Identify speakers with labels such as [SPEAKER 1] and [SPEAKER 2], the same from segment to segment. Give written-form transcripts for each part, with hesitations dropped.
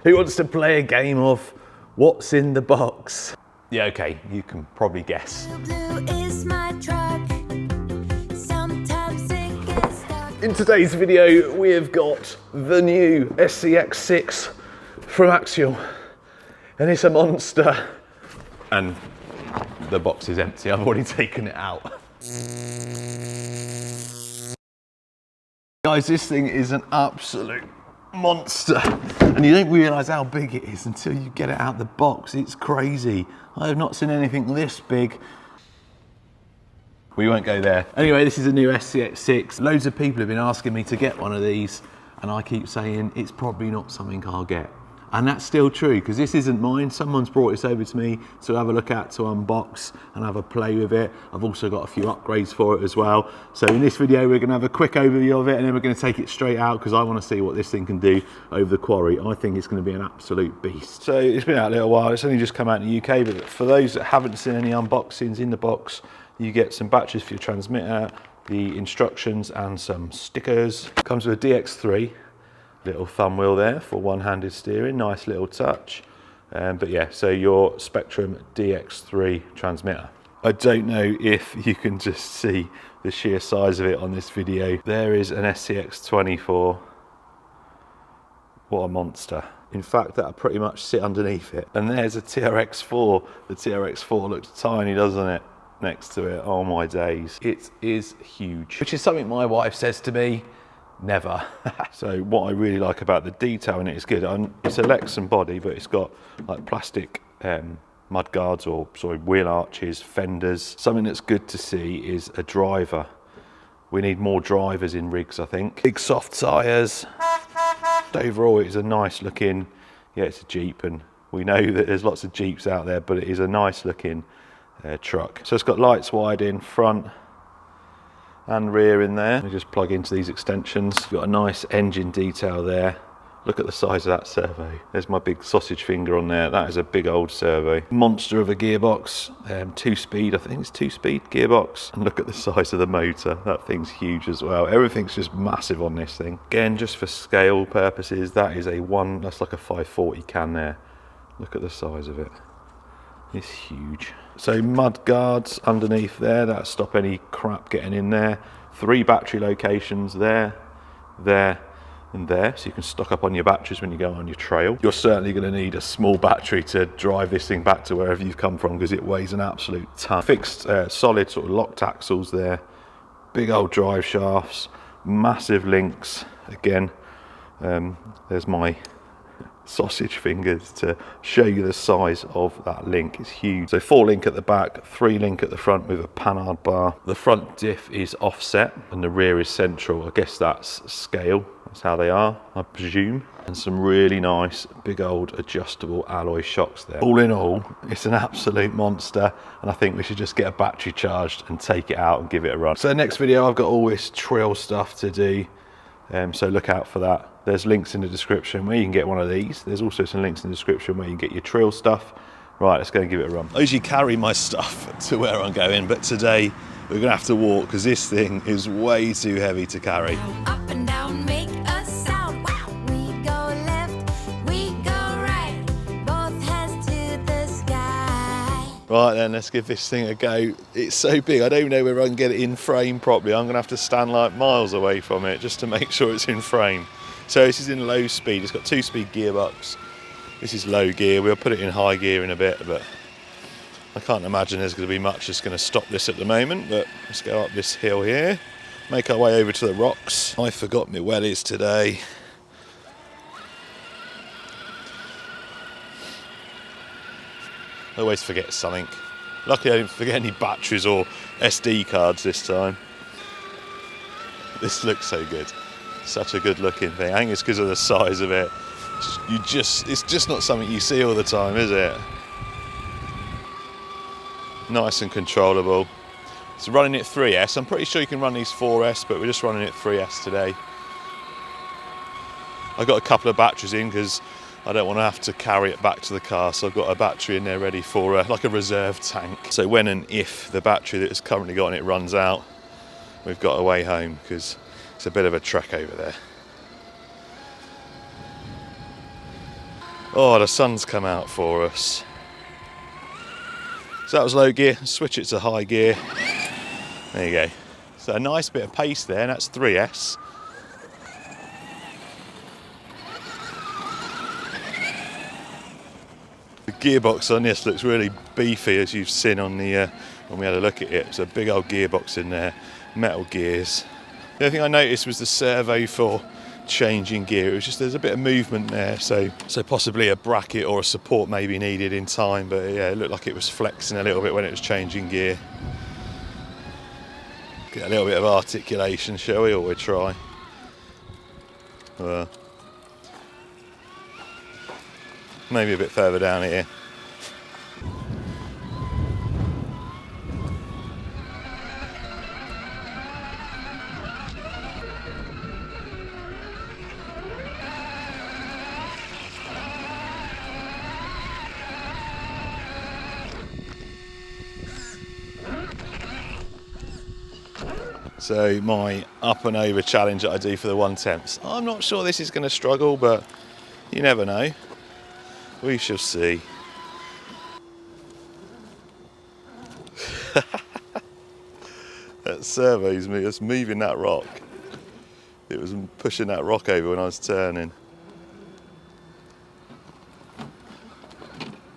[SPEAKER 1] Who wants to play a game of what's in the box? Yeah, okay, you can probably guess. In today's video, we have got the new SCX6 from Axial, and it's a monster. And the box is empty, I've already taken it out. Guys, this thing is an absolute monster, and you don't realise how big it is until you get it out of the box. It's crazy. I have not seen anything this big. We won't go there. Anyway, this is a new SCX6. Loads of people have been asking me to get one of these, and I keep saying it's probably not something I'll get. And that's still true, because this isn't mine. Someone's brought this over to me to have a look at, to unbox and have a play with it. I've also got a few upgrades for it as well. So in this video, we're gonna have a quick overview of it, and then we're gonna take it straight out, because I wanna see what this thing can do over the quarry. I think it's gonna be an absolute beast. So it's been out a little while. It's only just come out in the UK, but for those that haven't seen any unboxings, in the box, you get some batteries for your transmitter, the instructions, and some stickers. It comes with a DX3. Little thumb wheel there for one-handed steering, nice little touch. But yeah, so your Spectrum DX3 transmitter. I don't know if you can just see the sheer size of it on this video. There is an SCX24. What a monster. In fact, that'll pretty much sit underneath it. And there's a TRX4. The TRX4 looks tiny, doesn't it? Next to it, oh my days. It is huge, which is something my wife says to me, never. So what I really like about the detail in it is good. It's a Lexan body, but it's got like plastic mud guards, or sorry, wheel arches, fenders. Something that's good to see is a driver. We need more drivers in rigs, I think. Big soft tyres. Overall, it's a nice looking, yeah, it's a Jeep, and we know that there's lots of Jeeps out there, but it is a nice looking truck. So it's got lights wide in front and rear in there. We just plug into these extensions. Got a nice engine detail there. Look at the size of that servo. There's my big sausage finger on there. That is a big old servo. Monster of a gearbox, 2-speed, I think it's 2-speed gearbox. And look at the size of the motor. That thing's huge as well. Everything's just massive on this thing. Again, just for scale purposes, that is that's like a 540 can there. Look at the size of it. It's huge. So mud guards underneath there, that'll stop any crap getting in there. 3 battery locations there, there, and there. So you can stock up on your batteries when you go on your trail. You're certainly going to need a small battery to drive this thing back to wherever you've come from, because it weighs an absolute ton. Fixed solid sort of locked axles there. Big old drive shafts. Massive links. Again, there's my sausage fingers to show you the size of that link. It's huge. So 4 link at the back, 3 link at the front with a panhard bar. The front diff is offset and the rear is central. I guess that's scale. That's how they are, I presume. And some really nice big old adjustable alloy shocks there. All in all, it's an absolute monster, and I think we should just get a battery charged and take it out and give it a run. So next video, I've got all this trill stuff to do. So look out for that. There's links in the description where you can get one of these. There's also some links in the description where you can get your trill stuff. Right, let's go and give it a run. I usually carry my stuff to where I'm going, but today we're gonna have to walk because this thing is way too heavy to carry.
[SPEAKER 2] Up and down, make a sound. We go left, we go right, both hands to the sky.
[SPEAKER 1] Right then, let's give this thing a go. It's so big, I don't even know whether I can get it in frame properly. I'm gonna have to stand like miles away from it just to make sure it's in frame. So this is in low speed, it's got 2-speed gearbox. This is low gear, we'll put it in high gear in a bit, but I can't imagine there's gonna be much that's gonna stop this at the moment, but let's go up this hill here, make our way over to the rocks. I forgot my wellies today. I always forget something. Luckily I didn't forget any batteries or SD cards this time. This looks so good. Such a good looking thing. I think it's because of the size of it. It's just not something you see all the time, is it? Nice and controllable. It's running at 3S. I'm pretty sure you can run these 4S, but we're just running it 3S today. I got a couple of batteries in because I don't want to have to carry it back to the car, so I've got a battery in there ready for like a reserve tank. So when and if the battery that it's currently got in it runs out, we've got a way home, because it's a bit of a trek over there. Oh, the sun's come out for us. So that was low gear, switch it to high gear. There you go. So a nice bit of pace there, and that's 3S. The gearbox on this looks really beefy, as you've seen on the when we had a look at it. It's a big old gearbox in there, metal gears. The other thing I noticed was the servo for changing gear. It was just there's a bit of movement there, so possibly a bracket or a support may be needed in time. But yeah, it looked like it was flexing a little bit when it was changing gear. Get a little bit of articulation, shall we? Or we'll try. Maybe a bit further down here. So my up and over challenge that I do for the 1/10. I'm not sure this is going to struggle, but you never know. We shall see. That servo's me. It's moving that rock. It was pushing that rock over when I was turning.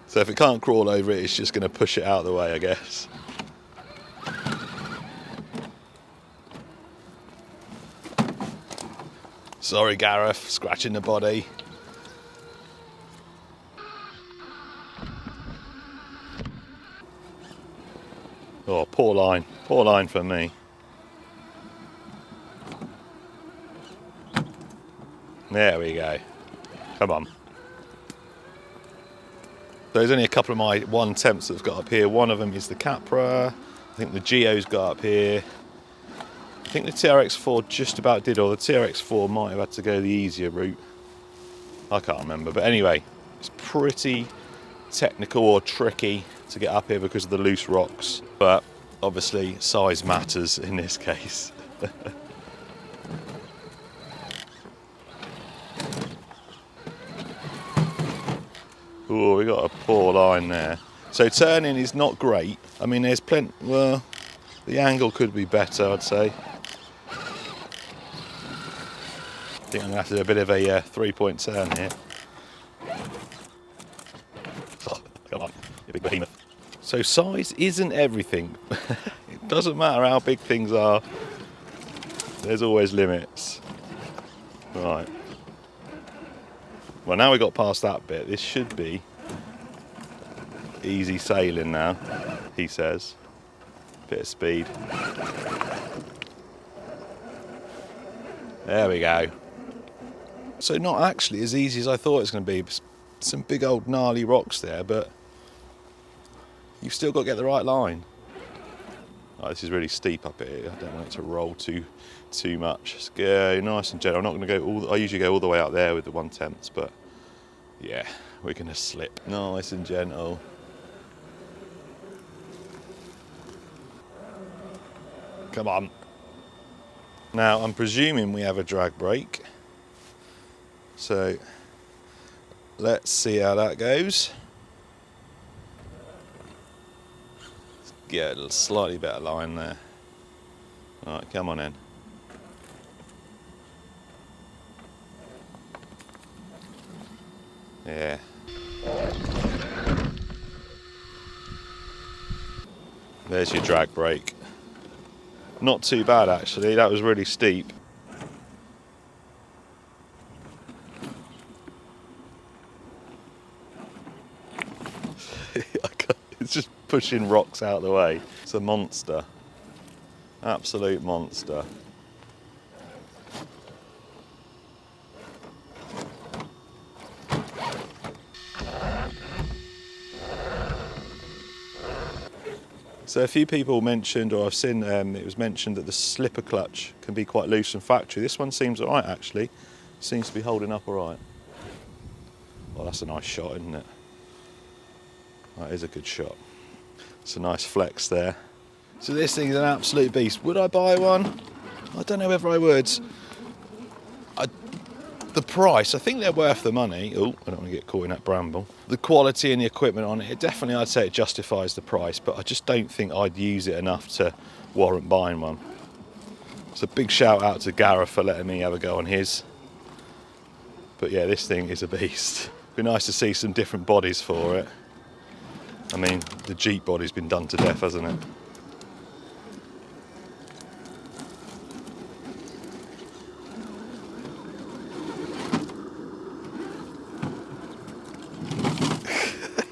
[SPEAKER 1] So if it can't crawl over it, it's just going to push it out of the way, I guess. Sorry, Gareth, scratching the body. Oh, poor line for me. There we go. Come on. There's only a couple of my 1/10s that I've got up here. One of them is the Capra. I think the Geo's got up here. I think the TRX4 just about did, or the TRX4 might have had to go the easier route. I can't remember, but anyway, it's pretty technical or tricky to get up here because of the loose rocks, but obviously size matters in this case. Oh, we got a poor line there. So turning is not great. I mean, there's plenty, well, the angle could be better, I'd say. I think I'm going to have to do a bit of a 3-point turn here. Oh, come on, you big behemoth. So size isn't everything. It doesn't matter how big things are. There's always limits. Right. Well, now we got past that bit. This should be easy sailing now, he says. Bit of speed. There we go. So not actually as easy as I thought it was going to be. Some big old gnarly rocks there, but you've still got to get the right line. Oh, this is really steep up here. I don't want it to roll too much. Just go nice and gentle. I'm not going to go I usually go all the way out there with the 1/10s, but yeah, we're going to slip nice and gentle. Come on. Now I'm presuming we have a drag brake. So let's see how that goes. Let's get a slightly better line there. All right, come on in. Yeah. There's your drag brake. Not too bad actually, that was really steep. It's just pushing rocks out of the way. It's a monster. Absolute monster. So a few people mentioned, or I've seen it was mentioned that the slipper clutch can be quite loose from factory. This one seems all right actually. Seems to be holding up all right. Well, that's a nice shot, isn't it? That is a good shot. It's a nice flex there. So this thing is an absolute beast. Would I buy one? I don't know whether I would. The price, I think they're worth the money. Oh, I don't want to get caught in that bramble. The quality and the equipment on it definitely, I'd say it justifies the price, but I just don't think I'd use it enough to warrant buying one. So big shout out to Gareth for letting me have a go on his. But yeah, this thing is a beast. Be nice to see some different bodies for it. I mean, the Jeep body's been done to death, hasn't it?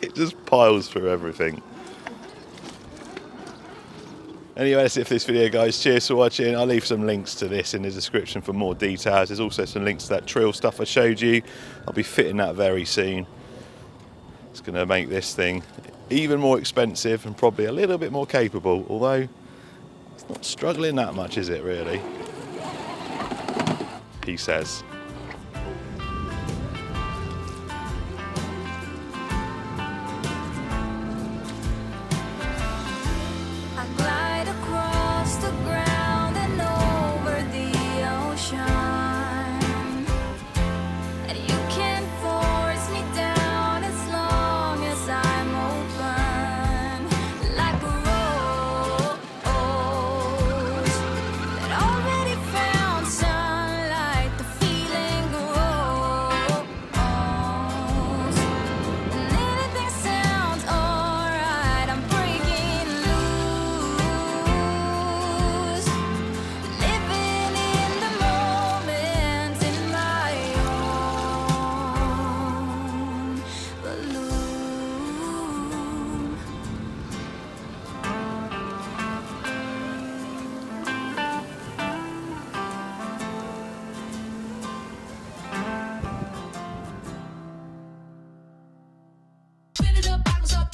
[SPEAKER 1] It just piles through everything. Anyway, that's it for this video, guys. Cheers for watching. I'll leave some links to this in the description for more details. There's also some links to that trill stuff I showed you. I'll be fitting that very soon. It's going to make this thing even more expensive and probably a little bit more capable, although it's not struggling that much, is it, really? He says.
[SPEAKER 2] I glide across the ground and over the ocean, and you can't force me down as long as I'm open, like a rose that already found sunlight. The feeling grows, and anything sounds alright. I'm breaking loose, living in the moment in my own balloon. Fill it up, bottles up,